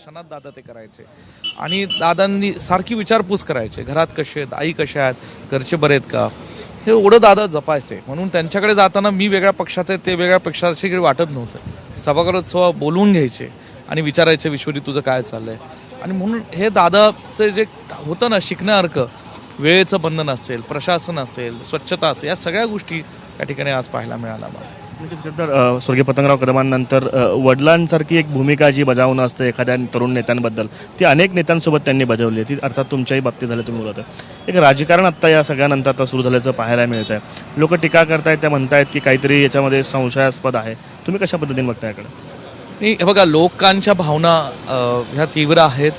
क्षणात दादा ते करायचे आणि दादांनी सारखी विचारपूस करायचे, घरात कसे आहेत, आई कशा आहेत, घरचे बरे आहेत का, हे एवढं दादा जपायचे. म्हणून त्यांच्याकडे जाताना मी वेगळ्या पक्षात आहे ते वेगळ्या पक्षाशी काही वाटत नव्हतं. सभागृहोत्सव बोलवून घ्यायचे आणि विचारायचे विश्वजित तुझं काय चाललंय. आणि म्हणून हे दादाचं जे होतं ना शिकण्यासारखं, वेळेचं बंधन असेल, प्रशासन असेल, स्वच्छता असेल, या सगळ्या गोष्टी या ठिकाणी आज पाहायला मिळाल्या मला. तर स्वर्गीय पतंगराव कदमांनंतर वडिलांसारखी एक भूमिका जी बजावणं असतं एखाद्या तरुण नेत्यांबद्दल, ती अनेक नेत्यांसोबत त्यांनी बजावली आहे. ती अर्थात तुमच्याही बाबतीत झालं, तुम्ही बोलत आहे. एक राजकारण आत्ता या सगळ्यानंतर आता सुरू झाल्याचं पाहायला मिळत आहे. लोक टीका करतायत, त्या म्हणतायत की काहीतरी याच्यामध्ये संशयास्पद आहे. तुम्ही कशा पद्धतीने बघता याकडे? नाही, हे बघा, लोकांच्या भावना ह्या तीव्र आहेत.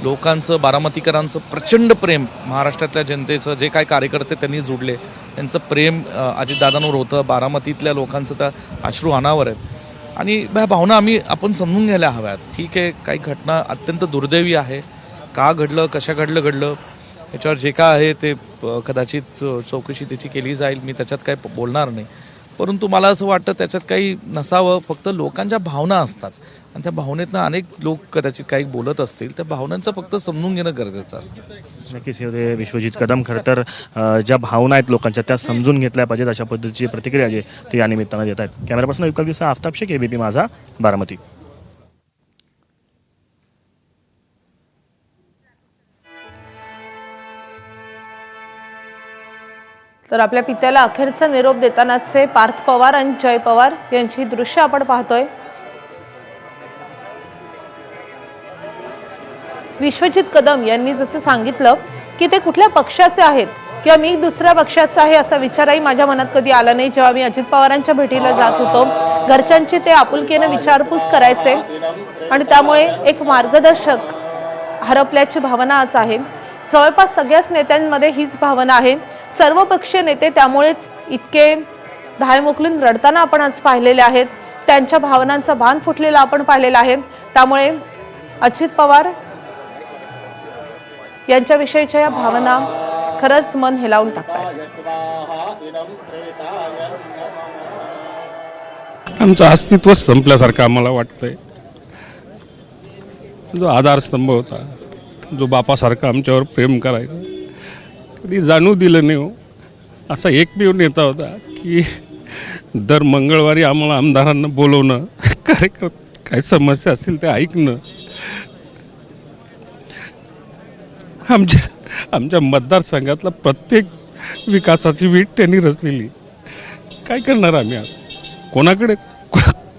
लोकांचं, बारामतीकरांचं प्रचंड प्रेम, महाराष्ट्रातल्या जनतेचं जे काय कार्यकर्ते त्यांनी जोडले त्यांचं प्रेम अजितदादांवर होतं. बारामतीतल्या लोकांचं त्या अश्रू अनावर आहेत आणि ह्या भावना आपण समजून घ्यायला हव्यात. ठीक आहे, काही घटना अत्यंत दुर्दैवी आहे. का घडलं, कशा घडलं याच्यावर जे काय आहे ते कदाचित चौकशी त्याची केली जाईल. मी त्याच्यात काही बोलणार नाही. परंतु मला असं वाटतं त्याच्यात काही नसावं. फक्त लोकांच्या भावना असतात आणि त्या भावनेतनं अनेक लोक कदाचित काही बोलत असतील. त्या भावनांचं फक्त समजून घेणं गरजेचं असतं. नक्कीच हे विश्वजित कदम खरं तर ज्या भावना आहेत लोकांच्या त्या समजून घेतल्या पाहिजेत, अशा पद्धतीची प्रतिक्रिया जी ते या निमित्तानं देत आहेत. कॅमेरापासून विकल दिसा, आफताब शेख, ABP माझा, बारामती. तर आपल्या पित्याला अखेरचा निरोप देतानाचे पार्थ पवार आणि जय पवार यांची दृश्य आपण पाहतोय. विश्वजित कदम यांनी जसं सांगितलं की ते कुठल्या पक्षाचे आहेत किंवा मी दुसऱ्या पक्षाचा आहे असा विचारही माझ्या मनात कधी आला नाही. जेव्हा मी अजित पवारांच्या भेटीला जात होतो, घरच्यांची ते आपुलकीने विचारपूस करायचे आणि त्यामुळे एक मार्गदर्शक हरपल्याची भावना आज आहे. जवळपास सगळ्याच नेत्यांमध्ये हीच भावना आहे. सर्व पक्षीय नेते त्यामुळेच इतके धाय मोकलून रडताना आपण आज पाहिलेले आहेत. त्यांच्या भावनांचा भान फुटलेला आपण पाहिलेला आहे. त्यामुळे अजित पवार यांच्याविषयीच्या या भावना खरंच मन हेलावून टाकतात. आमचं अस्तित्व संपल्यासारखं आम्हाला वाटतंय. जो आधारस्तंभ होता, जो बापासारखा आमच्यावर प्रेम करायचा, कधी जाणू दिलं नाही हो. असा एकमेव नेता होता की दर मंगळवारी आम्हाला आमदारांना बोलवणं, कार्यकर्ते काय समस्या असतील ते ऐकणं. आमच्या मतदारसंघातला प्रत्येक विकासाची वीट त्यांनी रचलेली. काय करणार आम्ही आज?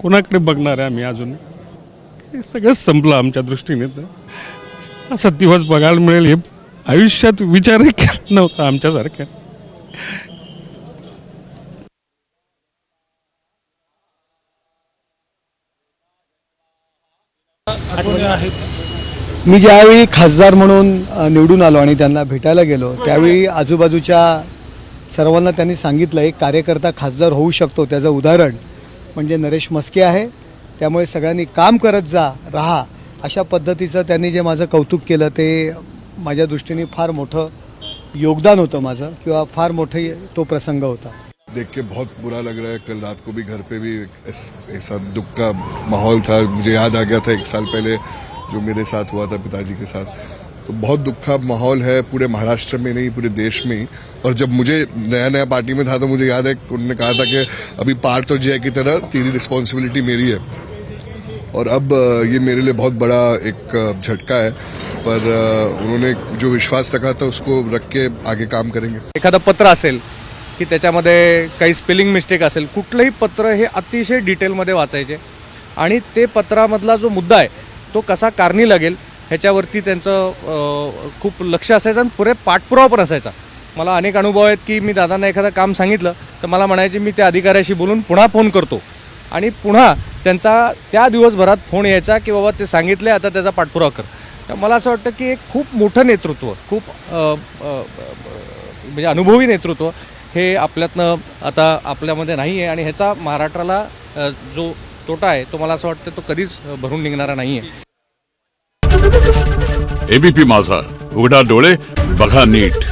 कोणाकडे बघणार आहे आम्ही अजून? हे सगळं संपलं आमच्या दृष्टीने. तर असा दिवस बघायला मिळेल हे आयुष्यात विचारही केला नव्हता आमच्यासारख्या. मी ज्यावेळी खासदार म्हणून निवडून आलो आणि त्यांना भेटायला गेलो, त्यावेळी आजूबाजूच्या सर्वांना त्यांनी सांगितलं एक कार्यकर्ता खासदार होऊ शकतो, त्याचं उदाहरण म्हणजे नरेश म्हस्के आहे. त्यामुळे सगळ्यांनी काम करत राहा, अशा पद्धतीचं त्यांनी जे माझं कौतुक केलं ते माझ्या दृष्टीने फार मोठं योगदान होतं माझं, किंवा फार मोठं तो प्रसंग होता. देख के बहुत बुरा लग रहा है. कल रात को भी घर पे भी ऐसा दुख का माहौल था. मुझे याद आ गया था 1 साल पहले जो मेरे साथ हुआ था पिताजी के साथ. तो बहुत दुख का माहौल है पूरे महाराष्ट्र में नहीं, पूरे देश में ही. और जब मुझे नया पार्टी में था तो मुझे याद है उन्होंने कहा था कि अभी पार्थ और जय की तरह तेरी रिस्पॉन्सिबिलिटी मेरी है. और अब ये मेरे लिए बहुत बड़ा एक झटका है, पर उन्होंने जो विश्वास रखा था उसको रख के आगे काम करेंगे. एखादं पत्र असेल की त्याच्यामध्ये काही स्पेलिंग मिस्टेक असेल, कुठलंही पत्र हे अतिशय डिटेलमध्ये वाचायचे आणि ते पत्रामधला जो मुद्दा आहे तो कसा कारणी लागेल ह्याच्यावरती त्यांचं खूप लक्ष असायचं आणि पुरे पाठपुरावा पण असायचा. मला अनेक अनुभव आहेत की मी दादांना एखादं काम सांगितलं तर मला म्हणायचे मी त्या अधिकाऱ्याशी बोलून पुन्हा फोन करतो आणि पुन्हा त्यांचा त्या दिवसभरात फोन यायचा की बाबा ते सांगितले, आता त्याचा पाठपुरावा कर. तर मला असं वाटतं की एक खूप मोठं नेतृत्व, खूप म्हणजे अनुभवी नेतृत्व हे आपल्यातनं आता आपल्यामध्ये नाही आहे आणि ह्याचा महाराष्ट्राला जो तोटा आहे तो मला असं वाटतं तो कधीच भरून निघणारा नाही आहे. ABP माझा, उघडा डोळे बघा नीट.